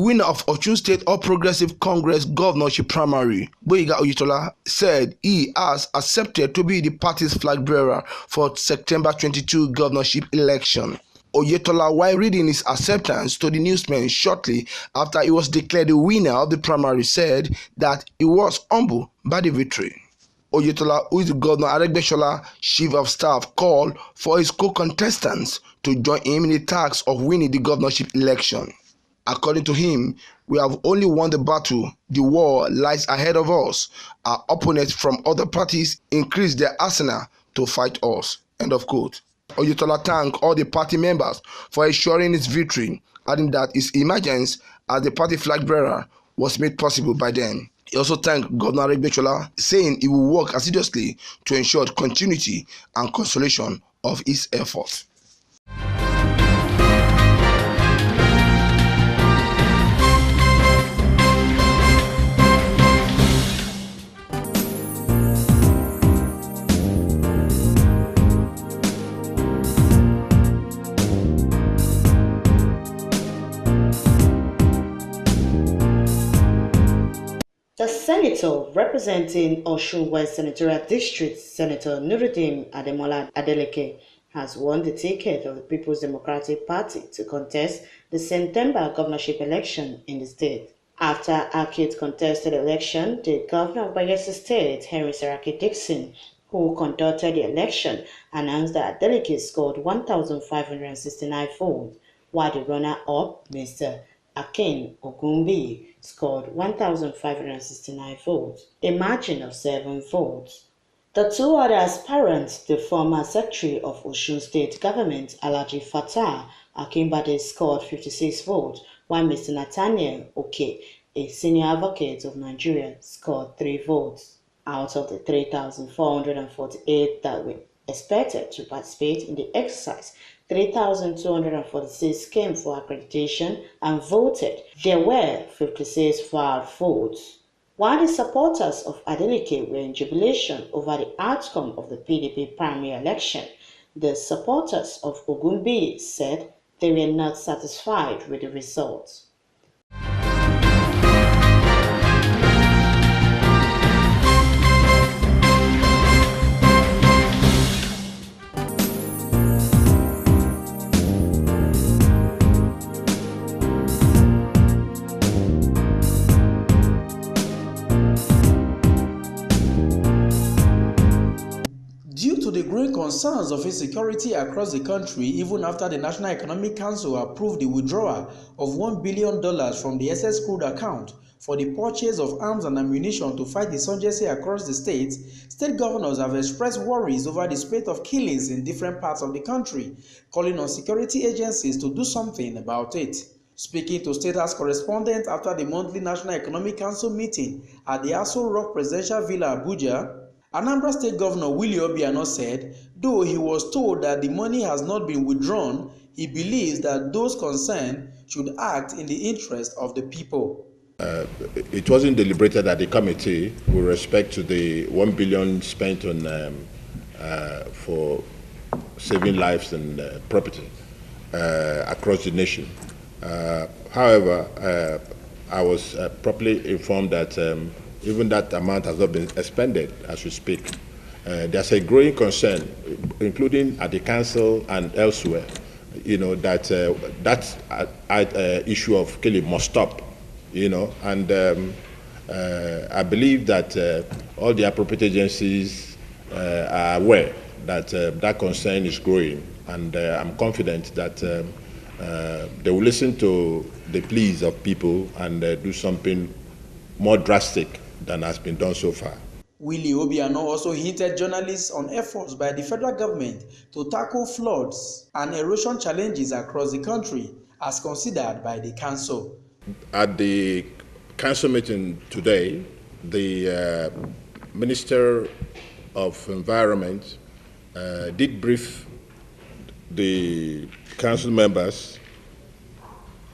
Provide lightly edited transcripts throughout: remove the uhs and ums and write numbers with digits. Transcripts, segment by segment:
winner of Osun State All Progressive Congress governorship primary, Gboyega Oyetola, said he has accepted to be the party's flag bearer for September 22 governorship election. Oyetola, while reading his acceptance to the newsmen shortly after he was declared the winner of the primary, said that he was humbled by the victory. Oyetola, who is the Governor Aregbesola Chief of Staff, called for his co-contestants to join him in the task of winning the governorship election. According to him, we have only won the battle. The war lies ahead of us. Our opponents from other parties increase their arsenal to fight us. End of quote. Oyetola thanked all the party members for ensuring his victory, adding that his emergence as the party flag bearer was made possible by them. He also thanked Governor Aregbesola, saying he will work assiduously to ensure continuity and consolation of his efforts. The senator representing Osun West Senatorial District, Senator Nuruddin Ademola Adeleke, has won the ticket of the People's Democratic Party to contest the September governorship election in the state. After acute contested election, the governor of Bayelsa State, Henry Saraki Dixon, who conducted the election, announced that Adeleke scored 1,569 votes, while the runner-up, Mr. Akin Ogunbi, scored 1,569 votes, a margin of 7 votes. The two other aspirants, the former Secretary of Osun State Government, Alhaji Fattah Akinbade, scored 56 votes, while Mr. Nathaniel Oke, a senior advocate of Nigeria, scored 3 votes. Out of the 3,448 that were expected to participate in the exercise, 3,246 came for accreditation and voted. There were 56 valid votes. While the supporters of Adeleke were in jubilation over the outcome of the PDP primary election, the supporters of Ogunbi said they were not satisfied with the results. Due to the growing concerns of insecurity across the country, even after the National Economic Council approved the withdrawal of $1 billion from the SS crude account for the purchase of arms and ammunition to fight insurgency across the state, state governors have expressed worries over the spate of killings in different parts of the country, calling on security agencies to do something about it. Speaking to State House Correspondent after the monthly National Economic Council meeting at the Aso Rock Presidential Villa, Abuja, Anambra State Governor Willie Obiano said, though he was told that the money has not been withdrawn, he believes that those concerned should act in the interest of the people. It wasn't deliberated at the committee with respect to the $1 billion spent on for saving lives and property across the nation. However, I was properly informed that even that amount has not been expended as we speak. There's a growing concern, including at the council and elsewhere, that that issue of killing must stop, and I believe that all the appropriate agencies are aware that that concern is growing, and I'm confident that they will listen to the pleas of people and do something more drastic than has been done so far. Willie Obiano also hinted journalists on efforts by the federal government to tackle floods and erosion challenges across the country as considered by the council. At the council meeting today, the Minister of Environment did brief the council members,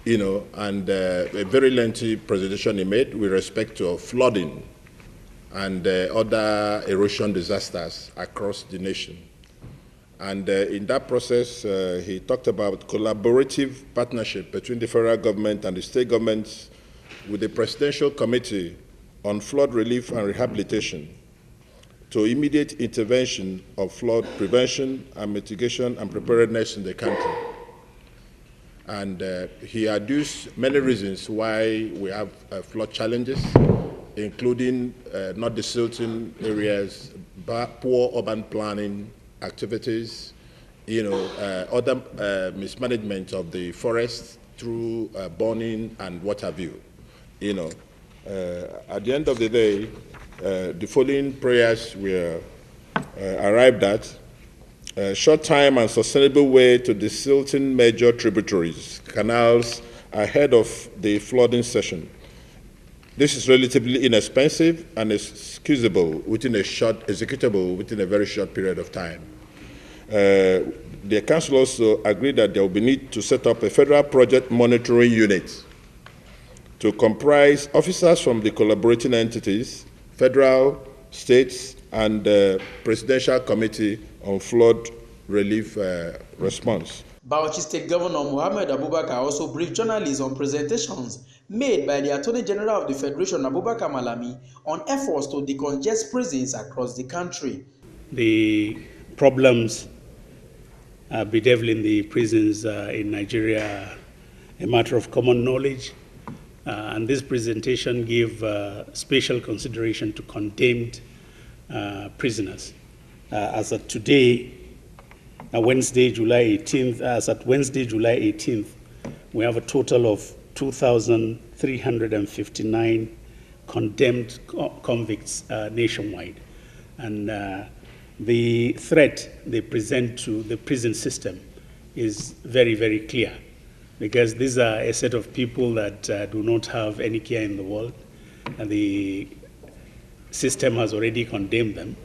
and a very lengthy presentation he made with respect to flooding and other erosion disasters across the nation. And in that process, he talked about collaborative partnership between the federal government and the state governments with the Presidential Committee on Flood Relief and Rehabilitation to immediate intervention of flood prevention and mitigation and preparedness in the country. And he adduced many reasons why we have flood challenges, including not desilting areas, poor urban planning activities, other mismanagement of the forest through burning and what have you. At the end of the day, the following prayers were arrived at: short time and sustainable way to desilting major tributaries, canals ahead of the flooding session. This is relatively inexpensive and executable within a very short period of time. The council also agreed that there will be need to set up a federal project monitoring unit to comprise officers from the collaborating entities, federal, states, and Presidential Committee on Flood Relief Response. Bauchi State Governor Mohammed Abubakar also briefed journalists on presentations made by the Attorney General of the Federation, Abubakar Malami, on efforts to decongest prisons across the country. The problems bedeviling the prisons in Nigeria a matter of common knowledge, and this presentation gave special consideration to condemned prisoners. As of today, Wednesday, July 18th, we have a total of 2,359 condemned convicts nationwide. And the threat they present to the prison system is very, very clear, because these are a set of people that do not have any care in the world, and the system has already condemned them,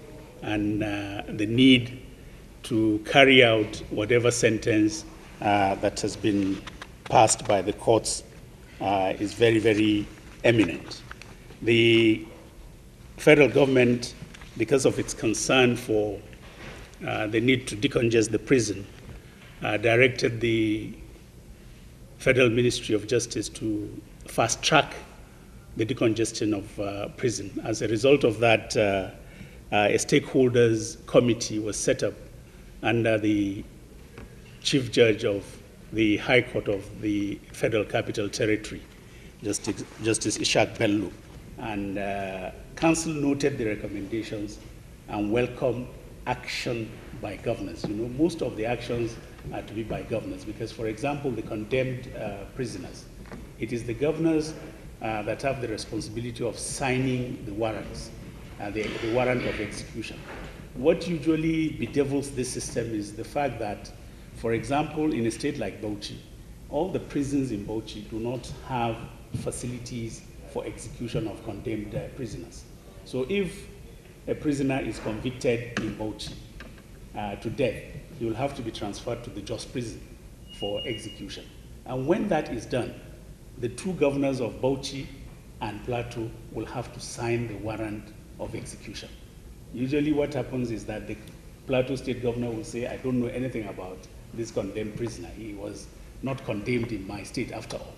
and the need to carry out whatever sentence that has been passed by the courts is very, very eminent. The federal government, because of its concern for the need to decongest the prison, directed the Federal Ministry of Justice to fast-track the decongestion of prison. As a result of that, a stakeholders committee was set up under the Chief Judge of the High Court of the Federal Capital Territory, Justice Ishaq Bello. And Council noted the recommendations and welcomed action by governors. Most of the actions are to be by governors because, for example, the condemned prisoners, it is the governors that have the responsibility of signing the warrants, the warrant of execution. What usually bedevils this system is the fact that, for example, in a state like Bauchi, all the prisons in Bauchi do not have facilities for execution of condemned prisoners. So if a prisoner is convicted in Bauchi to death, he will have to be transferred to the Jos prison for execution. And when that is done, the two governors of Bauchi and Plateau will have to sign the warrant of execution. Usually what happens is that the Plateau State governor will say, I don't know anything about this condemned prisoner. He was not condemned in my state after all.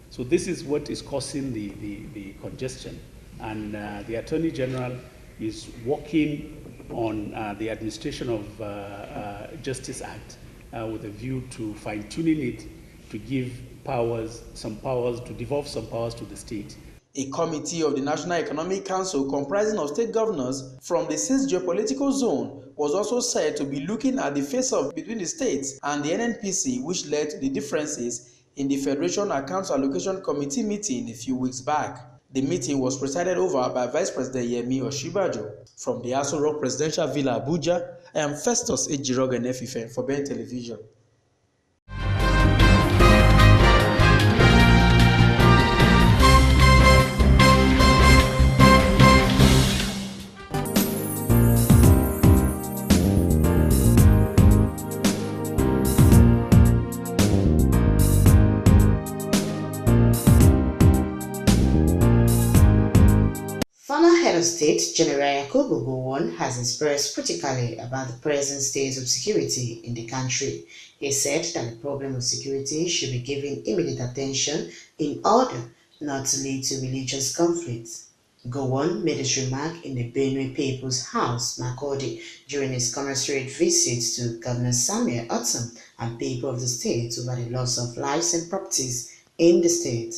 So this is what is causing the congestion. And the Attorney General is working on the Administration of Justice Act with a view to fine-tuning it to give to devolve some powers to the state. A committee of the National Economic Council comprising of state governors from the 6th geopolitical zone was also said to be looking at the face-off between the states and the NNPC, which led to the differences in the Federation Accounts Allocation Committee meeting a few weeks back. The meeting was presided over by Vice President Yemi Oshibajo. From the Aso Rock Presidential Villa, Abuja, I am Festus Ejiroga Nefife for Ben Television. Farmer head of state, General Yakubu Gowon, has expressed critically about the present state of security in the country. He said that the problem of security should be given immediate attention in order not to lead to religious conflicts. Gowon made his remark in the Benue People's House, Makurdi, during his commensurate visit to Governor Samuel Otom and people of the state over the loss of lives and properties in the state.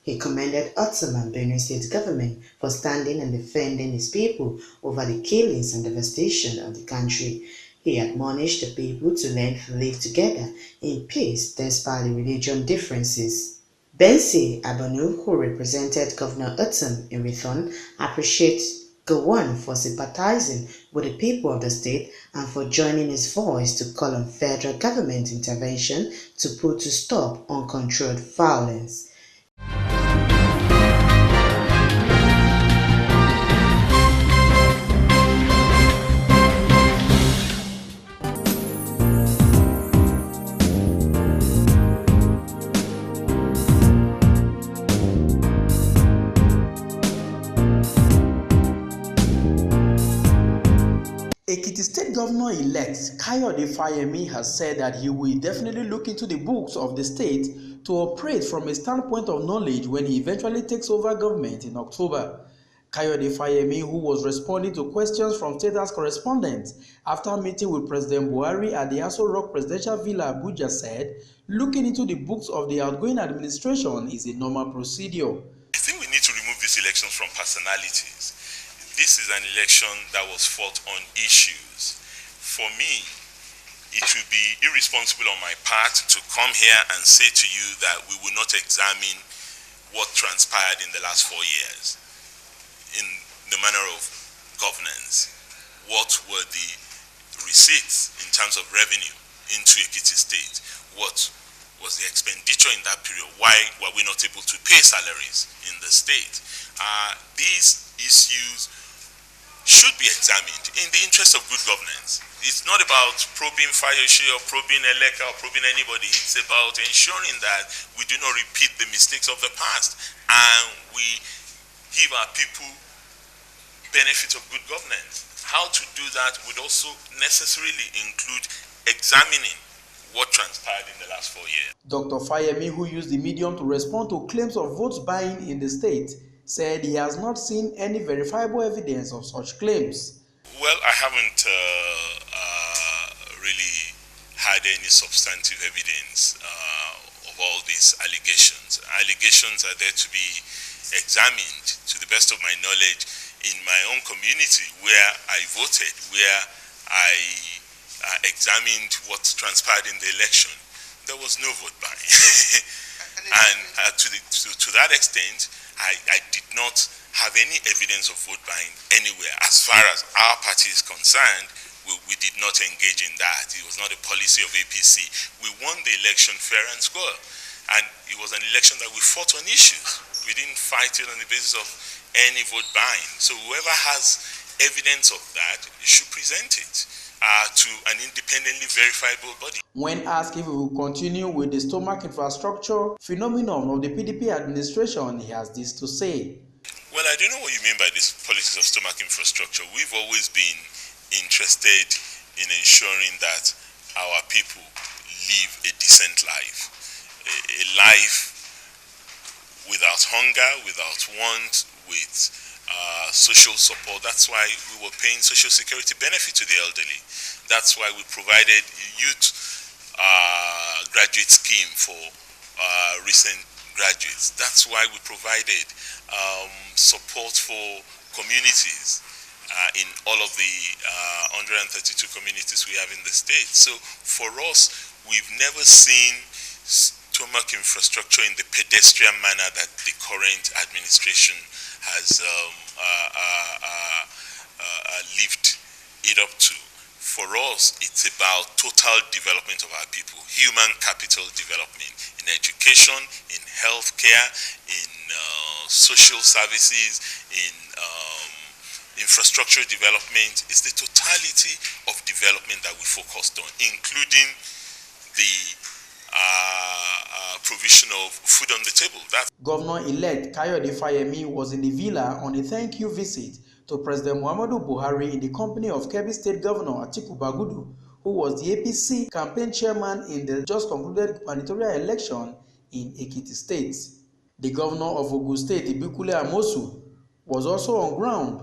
He commended Otom and Benue State government for standing and defending his people over the killings and devastation of the country. He admonished the people to learn to live together in peace despite the religion differences. Bensi Abanu, who represented Governor Otom in Rithon, appreciates Gowon for sympathizing with the people of the state and for joining his voice to call on federal government intervention to put to stop uncontrolled violence. Ekiti State Governor-elect Kayode Fayemi has said that he will definitely look into the books of the state to operate from a standpoint of knowledge when he eventually takes over government in October. Kayode Fayemi, who was responding to questions from State House correspondents after meeting with President Buhari at the Aso Rock Presidential Villa Abuja, said looking into the books of the outgoing administration is a normal procedure. I think we need to remove these elections from personalities. This is an election that was fought on issues. For me, it would be irresponsible on my part to come here and say to you that we will not examine what transpired in the last 4 years in the manner of governance. What were the receipts in terms of revenue into Ekiti State? What was the expenditure in that period? Why were we not able to pay salaries in the state? These issues should be examined in the interest of good governance. It's not about probing Fayose or probing Eleka or probing anybody. It's about ensuring that we do not repeat the mistakes of the past and we give our people benefit of good governance. How to do that would also necessarily include examining what transpired in the last 4 years. Dr. Fayemi, who used the medium to respond to claims of votes buying in the state, said he has not seen any verifiable evidence of such claims. Well, I haven't really had any substantive evidence of all these allegations. Allegations are there to be examined, to the best of my knowledge, in my own community where I voted, where I examined what transpired in the election. There was no vote buying. And to that extent, I did not have any evidence of vote buying anywhere. As far as our party is concerned, we did not engage in that. It was not a policy of APC. We won the election fair and square. And it was an election that we fought on issues. We didn't fight it on the basis of any vote buying. So whoever has evidence of that should present it to an independently verifiable body. When asked if he will continue with the stomach infrastructure phenomenon of the PDP administration, he has this to say. Well, I don't know what you mean by this policies of stomach infrastructure. We've always been interested in ensuring that our people live a decent life, a life without hunger, without want, with social support. That's why we were paying social security benefit to the elderly. That's why we provided youth graduate scheme for recent graduates. That's why we provided support for communities in all of the 132 communities we have in the state. So for us, we've never seen stomach infrastructure in the pedestrian manner that the current administration has lived it up to. For us, it's about total development of our people, human capital development in education, in healthcare, in social services, in infrastructure development. It's the totality of development that we focused on, including the provision of food on the table. Governor-elect Kayode Fayemi was in the villa on a thank-you visit to President Muhammadu Buhari in the company of Kebbi State Governor Atiku Bagudu, who was the APC campaign chairman in the just concluded gubernatorial election in Ekiti State. The governor of Ogun State, Ibikule Amosu, was also on ground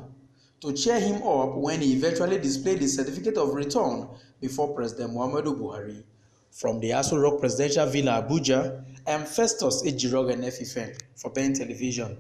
to cheer him up when he eventually displayed his certificate of return before President Muhammadu Buhari. From the Aso Rock Presidential Villa, Abuja, I am Festus Ejiroga Nefifen for Ben Television.